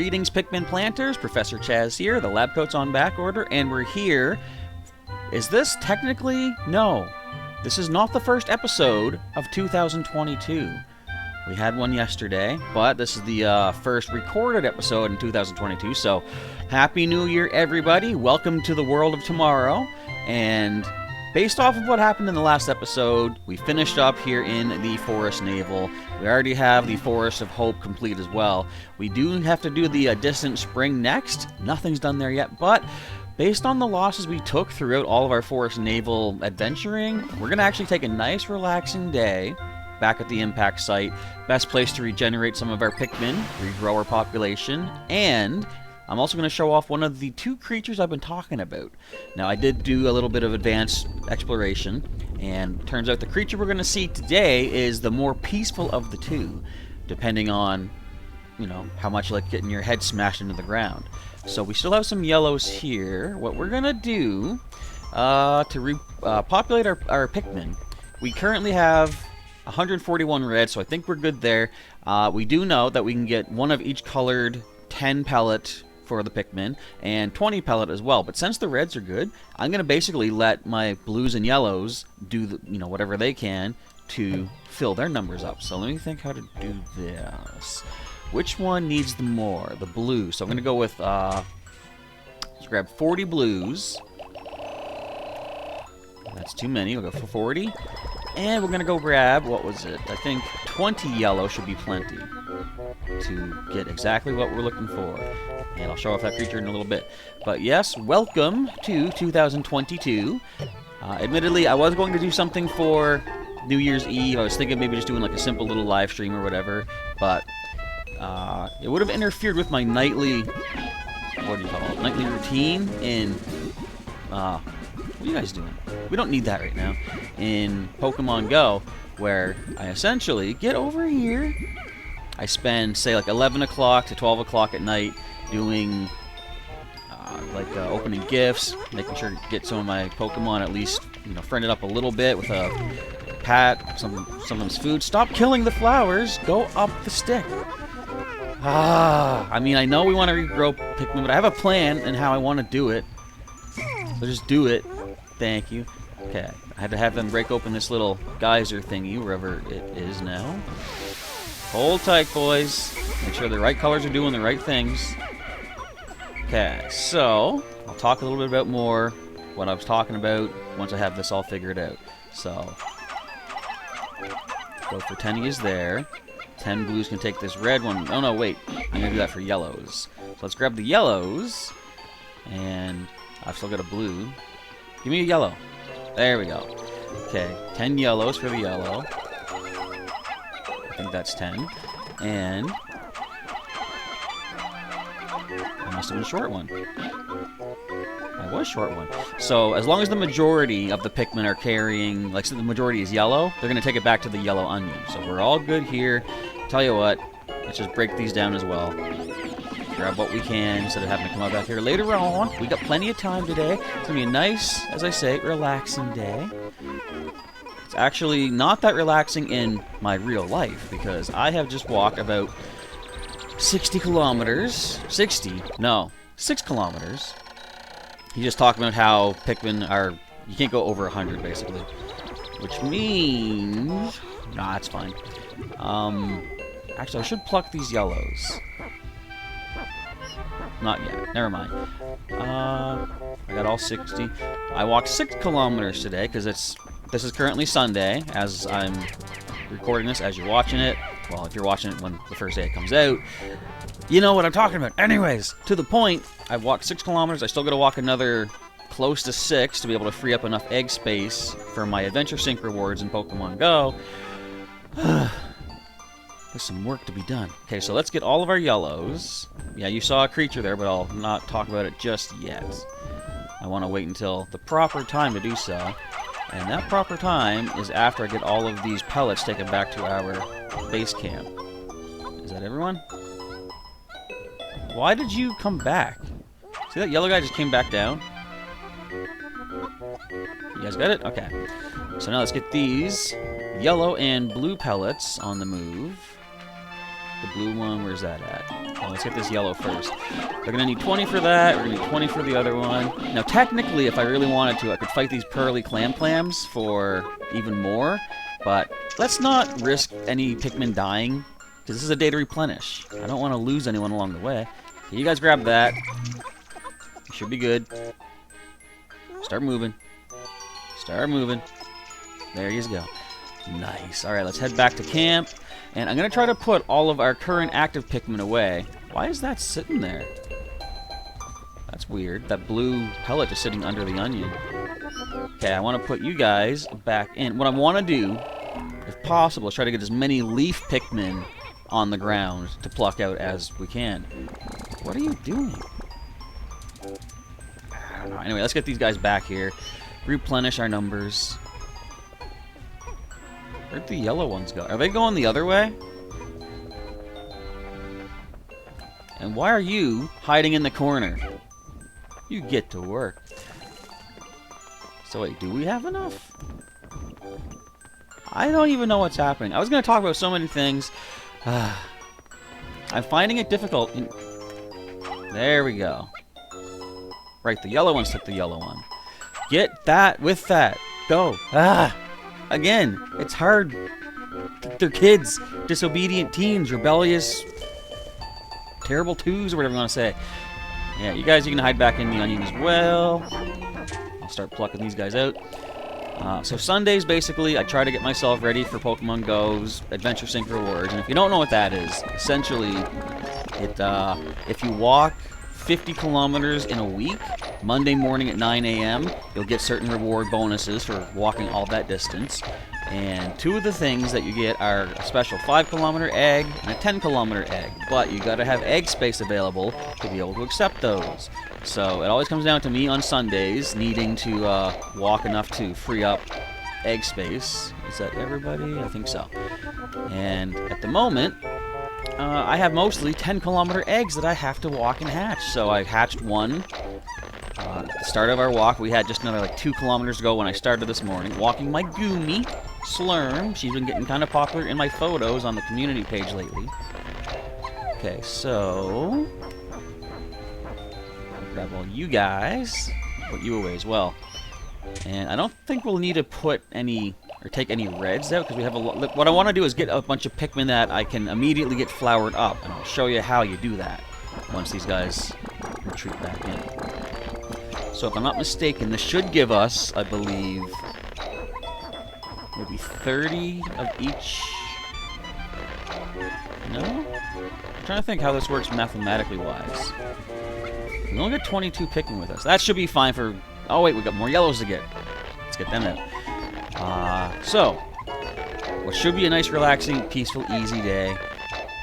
Greetings, Pikmin planters. Professor Chaz here. The lab coat's on back order, and we're here. Is this technically? No. This is not the first episode of 2022. We had one yesterday, but this is the first recorded episode in 2022, so Happy New Year, everybody. Welcome to the world of tomorrow. And based off of what happened in the last episode, we finished up here in the Forest Navel. We already have the Forest of Hope complete as well. We do have to do the Distant Spring next. Nothing's done there yet, but based on the losses we took throughout all of our Forest Navel adventuring, we're going to actually take a nice relaxing day back at the impact site. Best place to regenerate some of our Pikmin, regrow our population, and I'm also going to show off one of the two creatures I've been talking about. Now, I did do a little bit of advanced exploration, and turns out the creature we're going to see today is the more peaceful of the two, depending on, you know, how much you like getting your head smashed into the ground. So we still have some yellows here. What we're going to do to populate our Pikmin, we currently have 141 red, so I think we're good there. We do know that we can get one of each colored 10 pellet for the Pikmin and 20 pellet as well. But since the reds are good, I'm going to basically let my blues and yellows do the, you know, whatever they can to fill their numbers up. So let me think how to do this. Which one needs the more? The blue. So I'm going to go with let's grab 40 blues. That's too many. We'll go for 40. And we're going to go grab, what was it? I think 20 yellow should be plenty to get exactly what we're looking for. And I'll show off that creature in a little bit. But yes, welcome to 2022. Admittedly, I was going to do something for New Year's Eve. I was thinking maybe just doing like a simple little live stream or whatever. But it would have interfered with my nightly, what do you call it? Nightly routine in, what are you guys doing? We don't need that right now. In Pokemon Go, where I essentially get over here. I spend, say, like 11 o'clock to 12 o'clock at night doing, opening gifts, making sure to get some of my Pokemon at least, you know, friended up a little bit with a pat, some of them's food. Stop killing the flowers. Go up the stick. I mean, I know we want to regrow Pikmin, but I have a plan and how I want to do it. So just do it. Thank you. Okay, I had to have them break open this little geyser thingy, wherever it is now. Hold tight, boys. Make sure the right colors are doing the right things. Okay, so I'll talk a little bit about more what I was talking about once I have this all figured out. So, go for 10 is there. 10 blues can take this red one. Oh no, wait. I'm going to do that for yellows. So let's grab the yellows. And I've still got a blue. Give me a yellow. There we go. Okay, 10 yellows for the yellow. I think that's 10. And I must have been a short one. I was short one. So as long as the majority of the Pikmin are carrying, like, so the majority is yellow, they're going to take it back to the yellow onion. So we're all good here. Tell you what, let's just break these down as well. Grab what we can instead of having to come out back here later on. We got plenty of time today. It's going to be a nice, as I say, relaxing day. It's actually not that relaxing in my real life because I have just walked about 60 kilometers. 60? No, 6 kilometers. He just talked about how Pikmin are, you can't go over 100 basically. Which means, nah, it's fine. Actually, I should pluck these yellows. Not yet. Never mind. I got all 60. I walked 6 kilometers today because this is currently Sunday as I'm recording this, as you're watching it. Well, if you're watching it when the first day it comes out, you know what I'm talking about. Anyways, to the point, I've walked 6 kilometers. I still got to walk another close to 6 to be able to free up enough egg space for my Adventure Sync rewards in Pokemon Go. There's some work to be done. Okay, so let's get all of our yellows. Yeah, you saw a creature there, but I'll not talk about it just yet. I want to wait until the proper time to do so. And that proper time is after I get all of these pellets taken back to our base camp. Is that everyone? Why did you come back? See that yellow guy just came back down? You guys got it? Okay. So now let's get these yellow and blue pellets on the move. The blue one, where's that at? Well, let's get this yellow first. We're gonna need 20 for that. We're gonna need 20 for the other one. Now, technically, if I really wanted to, I could fight these pearly clams for even more. But let's not risk any Pikmin dying, because this is a day to replenish. I don't want to lose anyone along the way. Okay, you guys grab that. You should be good. Start moving. Start moving. There you go. Nice. Alright, let's head back to camp. And I'm going to try to put all of our current active Pikmin away. Why is that sitting there? That's weird. That blue pellet is sitting under the onion. Okay, I want to put you guys back in. What I want to do, if possible, is try to get as many leaf Pikmin on the ground to pluck out as we can. What are you doing? I don't know. Anyway, let's get these guys back here. Replenish our numbers. Where'd the yellow ones go? Are they going the other way? And why are you hiding in the corner? You get to work. So wait, do we have enough? I don't even know what's happening. I was going to talk about so many things. I'm finding it difficult. There we go. Right, the yellow ones took the yellow one. Get that with that. Go. Again, it's hard. They're kids. Disobedient teens. Rebellious. Terrible twos or whatever you want to say. Yeah, you guys, you can hide back in the onion as well. I'll start plucking these guys out. So Sundays, basically, I try to get myself ready for Pokemon Go's Adventure Sync rewards. And if you don't know what that is, essentially, if you walk 50 kilometers in a week, Monday morning at 9 a.m., you'll get certain reward bonuses for walking all that distance. And two of the things that you get are a special 5-kilometer egg and a 10-kilometer egg. But you gotta have egg space available to be able to accept those. So it always comes down to me on Sundays needing to walk enough to free up egg space. Is that everybody? I think so. And at the moment, I have mostly 10-kilometer eggs that I have to walk and hatch. So I hatched one. At the start of our walk, we had just another like 2 kilometers to go when I started this morning. Walking my Goomy, Slurm. She's been getting kind of popular in my photos on the community page lately. Okay, so I'll grab all you guys. Put you away as well. And I don't think we'll need to put any or take any reds out because we have a lot. What I want to do is get a bunch of Pikmin that I can immediately get flowered up, and I'll show you how you do that once these guys retreat back in. So if I'm not mistaken, this should give us, I believe, maybe 30 of each. No? I'm trying to think how this works mathematically wise. We only get 22 Pikmin with us. That should be fine for... Oh wait, we got more yellows to get. Let's get them out. So, what should be a nice, relaxing, peaceful, easy day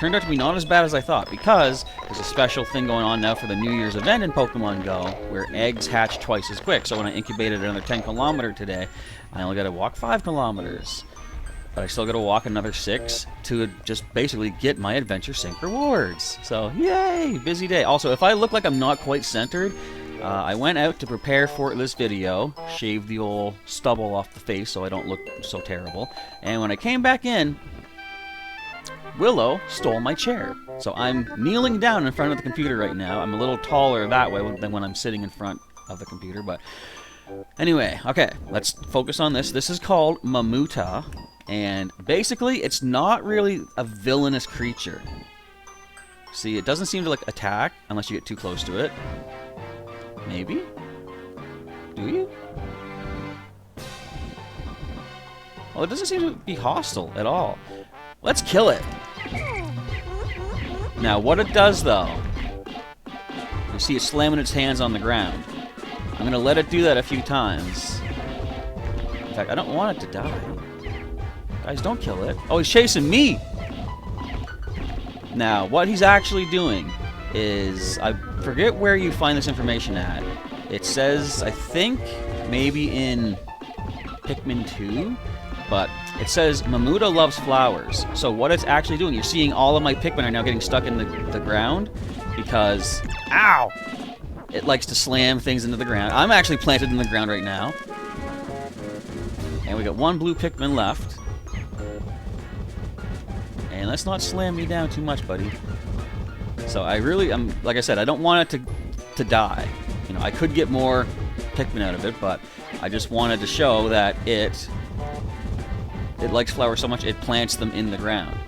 turned out to be not as bad as I thought, because there's a special thing going on now for the New Year's event in Pokemon Go, where eggs hatch twice as quick. So when I incubated another 10-kilometer today, I only got to walk 5 kilometers. But I still got to walk another 6 to just basically get my Adventure Sync rewards. So, yay! Busy day. Also, if I look like I'm not quite centered, I went out to prepare for this video, shaved the old stubble off the face so I don't look so terrible, and when I came back in, Willow stole my chair. So I'm kneeling down in front of the computer right now. I'm a little taller that way than when I'm sitting in front of the computer, but anyway, okay, let's focus on this. This is called Mamuta, and basically it's not really a villainous creature. See, it doesn't seem to like attack unless you get too close to it. Maybe? Do you? Well, it doesn't seem to be hostile at all. Let's kill it. Now, what it does, though, you see it slamming its hands on the ground. I'm going to let it do that a few times. In fact, I don't want it to die. Guys, don't kill it. Oh, he's chasing me! Now, what he's actually doing is... I forget where you find this information at. It says, I think, maybe in Pikmin 2, but it says Mamuta loves flowers. So what it's actually doing, you're seeing all of my Pikmin are now getting stuck in the ground because, ow! It likes to slam things into the ground. I'm actually planted in the ground right now. And we got one blue Pikmin left. And let's not slam me down too much, buddy. So I really, like I said, I don't want it to die. You know, I could get more Pikmin out of it, but I just wanted to show that it likes flowers so much it plants them in the ground.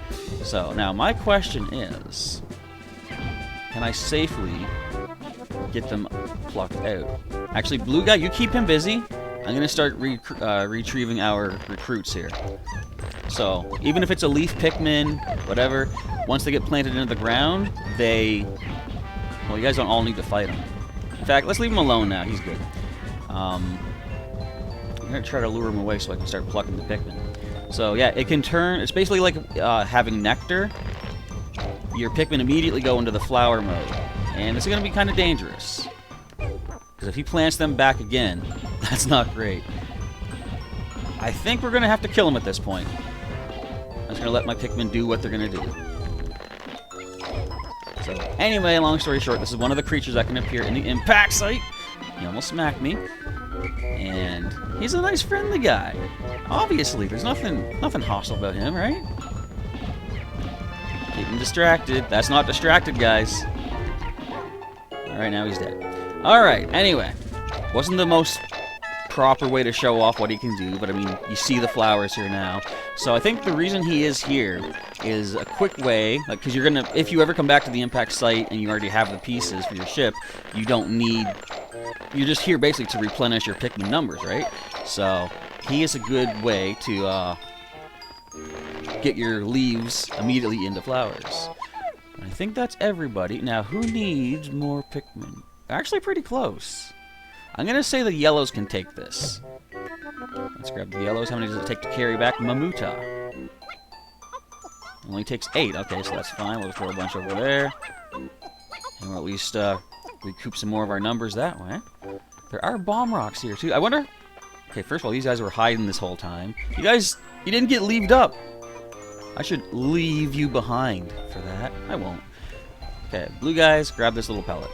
So now my question is, can I safely get them plucked out? Actually, blue guy, you keep him busy. I'm going to start retrieving our recruits here. So, even if it's a leaf Pikmin, whatever, once they get planted into the ground, well, you guys don't all need to fight him. In fact, let's leave him alone now. He's good. I'm going to try to lure him away so I can start plucking the Pikmin. So, yeah, it can turn... It's basically like having nectar. Your Pikmin immediately go into the flower mode. And this is going to be kind of dangerous. Because if he plants them back again, that's not great. I think we're going to have to kill him at this point. I'm just going to let my Pikmin do what they're going to do. So, anyway, long story short, this is one of the creatures that can appear in the impact site. He almost smacked me. And he's a nice, friendly guy. Obviously, there's nothing hostile about him, right? Keep him distracted. That's not distracted, guys. Alright, now he's dead. Alright, anyway. Wasn't the most proper way to show off what he can do, but I mean, you see the flowers here now. So I think the reason he is here is a quick way, like, because you're gonna, if you ever come back to the impact site and you already have the pieces for your ship, you don't need, you're just here basically to replenish your Pikmin numbers, right? So he is a good way to get your leaves immediately into flowers. I think that's everybody. Now, who needs more Pikmin? Actually, pretty close. I'm going to say the yellows can take this. Let's grab the yellows. How many does it take to carry back Mamuta? Only takes 8. Okay, so that's fine. We'll throw a bunch over there. And we'll at least recoup some more of our numbers that way. There are bomb rocks here, too. I wonder... Okay, first of all, these guys were hiding this whole time. You guys, you didn't get leaved up. I should leave you behind for that. I won't. Okay, blue guys, grab this little pellet.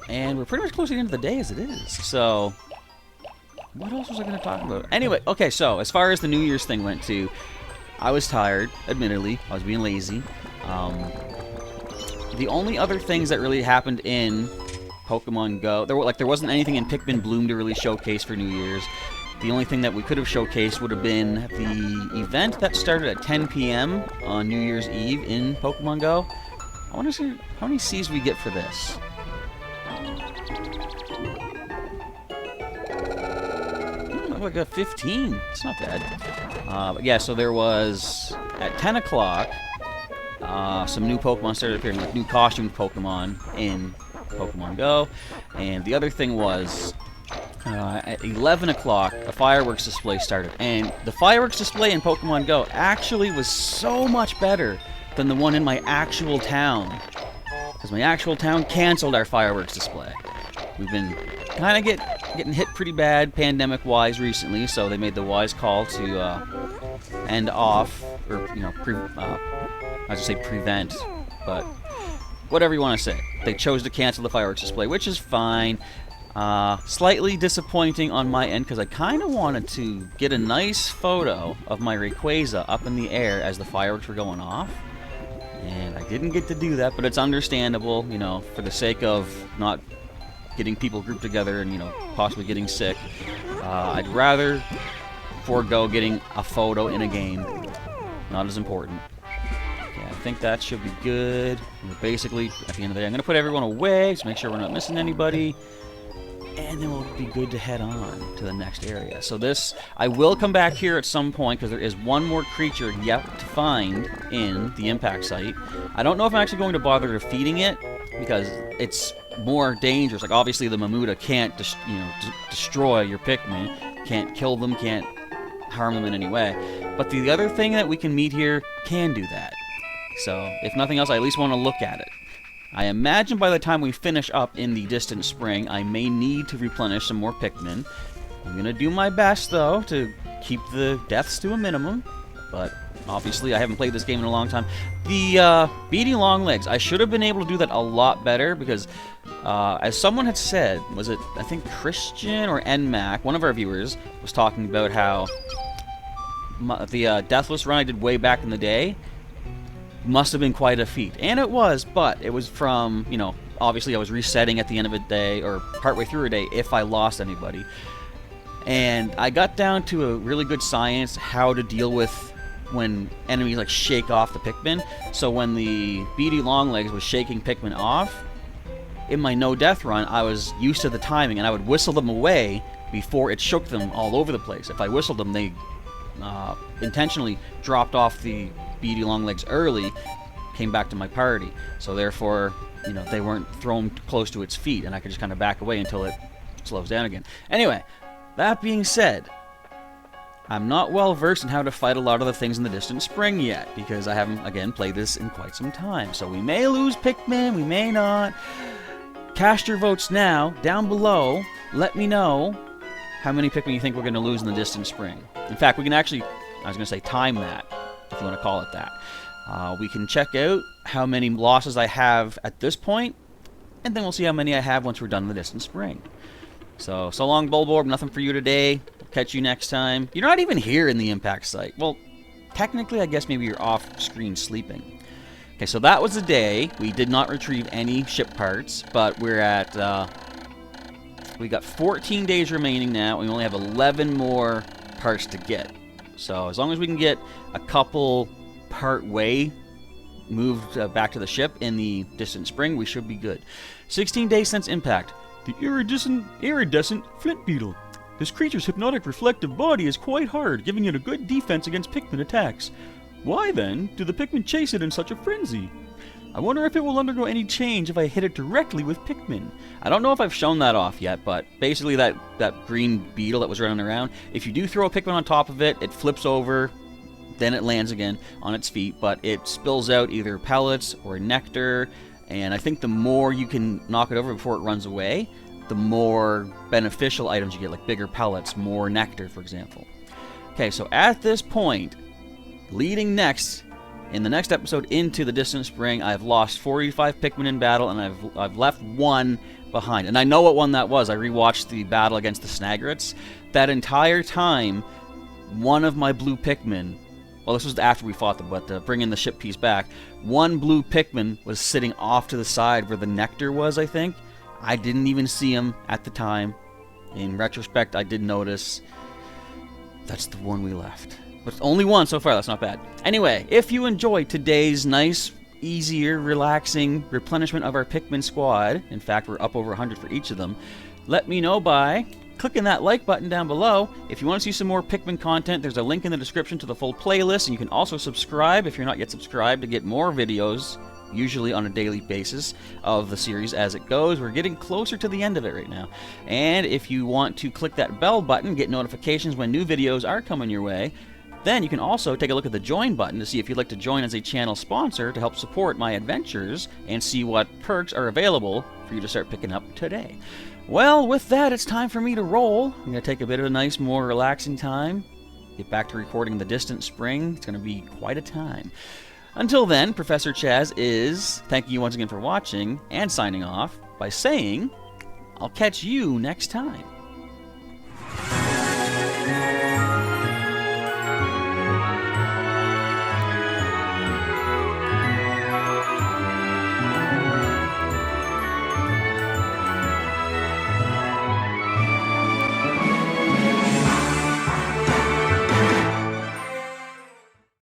And we're pretty much close to the end of the day as it is. So, what else was I going to talk about? Anyway, okay, so as far as the New Year's thing went too, I was tired, admittedly. I was being lazy. The only other things that really happened in Pokemon Go, there wasn't anything in Pikmin Bloom to really showcase for New Year's. The only thing that we could have showcased would have been the event that started at 10 p.m. on New Year's Eve in Pokemon Go. I want to see how many C's we get for this. Like a 15. It's not bad. But yeah, so there was at 10 o'clock some new Pokemon started appearing, like new costumed Pokemon in Pokemon Go. And the other thing was at 11 o'clock, a fireworks display started. And the fireworks display in Pokemon Go actually was so much better than the one in my actual town. Because my actual town canceled our fireworks display. We've been kind of getting hit pretty bad pandemic-wise recently, so they made the wise call to end off, or, you know, I should say prevent, but whatever you want to say. They chose to cancel the fireworks display, which is fine. Slightly disappointing on my end, because I kind of wanted to get a nice photo of my Rayquaza up in the air as the fireworks were going off. And I didn't get to do that, but it's understandable, you know, for the sake of not getting people grouped together and, you know, possibly getting sick. I'd rather forego getting a photo in a game. Not as important. Okay, I think that should be good. We're basically, at the end of the day, I'm going to put everyone away, just make sure we're not missing anybody. And then we'll be good to head on to the next area. So this, I will come back here at some point, because there is one more creature yet to find in the impact site. I don't know if I'm actually going to bother defeating it, because it's more dangerous. Like, obviously the Mamuta can't destroy your Pikmin, can't kill them, can't harm them in any way. But the other thing that we can meet here can do that. So, if nothing else, I at least want to look at it. I imagine by the time we finish up in the distant spring, I may need to replenish some more Pikmin. I'm going to do my best, though, to keep the deaths to a minimum. But obviously, I haven't played this game in a long time. The beating long legs, I should have been able to do that a lot better, because as someone had said, was it, I think, Christian or NMAC, one of our viewers, was talking about how the Deathless run I did way back in the day, must have been quite a feat. And it was, but it was from, you know, obviously I was resetting at the end of a day, or partway through a day, if I lost anybody. And I got down to a really good science how to deal with when enemies like shake off the Pikmin. So when the beady longlegs was shaking Pikmin off, in my no death run, I was used to the timing, and I would whistle them away before it shook them all over the place. If I whistled them, they intentionally dropped off the beady longlegs early, came back to my party. So therefore, you know, they weren't thrown close to its feet, and I could just kind of back away until it slows down again. Anyway, that being said, I'm not well versed in how to fight a lot of the things in the Distant Spring yet, because I haven't, again, played this in quite some time. So we may lose Pikmin, we may not. Cast your votes now, down below. Let me know how many Pikmin you think we're going to lose in the Distant Spring. In fact, we can actually, I was going to say time that, if you want to call it that. We can check out how many losses I have at this point, and then we'll see how many I have once we're done in the Distant Spring. So long, Bulborb, nothing for you today. Catch you next time. You're not even here in the impact site. Well, technically, I guess maybe you're off-screen sleeping. Okay, so that was the day. We did not retrieve any ship parts, but we're at, we got 14 days remaining now. We only have 11 more parts to get. So as long as we can get a couple part way moved back to the ship in the Distant Spring, we should be good. 16 days since impact. The iridescent flint beetle. This creature's hypnotic reflective body is quite hard, giving it a good defense against Pikmin attacks. Why, then, do the Pikmin chase it in such a frenzy? I wonder if it will undergo any change if I hit it directly with Pikmin. I don't know if I've shown that off yet, but basically that green beetle that was running around, if you do throw a Pikmin on top of it, it flips over, then it lands again on its feet, but it spills out either pellets or nectar, and I think the more you can knock it over before it runs away, the more beneficial items you get, like bigger pellets, more nectar, for example. Okay, so at this point, leading next, in the next episode into the Distant Spring, I've lost 45 Pikmin in battle, and I've left one behind. And I know what one that was. I rewatched the battle against the Snagrets. That entire time, one of my blue Pikmin, well, this was after we fought them, but bringing the ship piece back, one blue Pikmin was sitting off to the side where the nectar was, I think. I didn't even see him at the time. In retrospect, I did notice. That's the one we left. But only one so far, that's not bad. Anyway, if you enjoyed today's nice, easier, relaxing replenishment of our Pikmin squad, in fact, we're up over 100 for each of them, let me know by clicking that like button down below. If you want to see some more Pikmin content, there's a link in the description to the full playlist, and you can also subscribe if you're not yet subscribed to get more videos, usually on a daily basis, of the series as it goes. We're getting closer to the end of it right now. And if you want to click that bell button, get notifications when new videos are coming your way, then you can also take a look at the join button to see if you'd like to join as a channel sponsor to help support my adventures and see what perks are available for you to start picking up today. Well, with that, it's time for me to roll. I'm going to take a bit of a nice, more relaxing time, get back to recording the Distant Spring. It's going to be quite a time. Until then, Professor Chaz is thanking you once again for watching and signing off by saying, I'll catch you next time.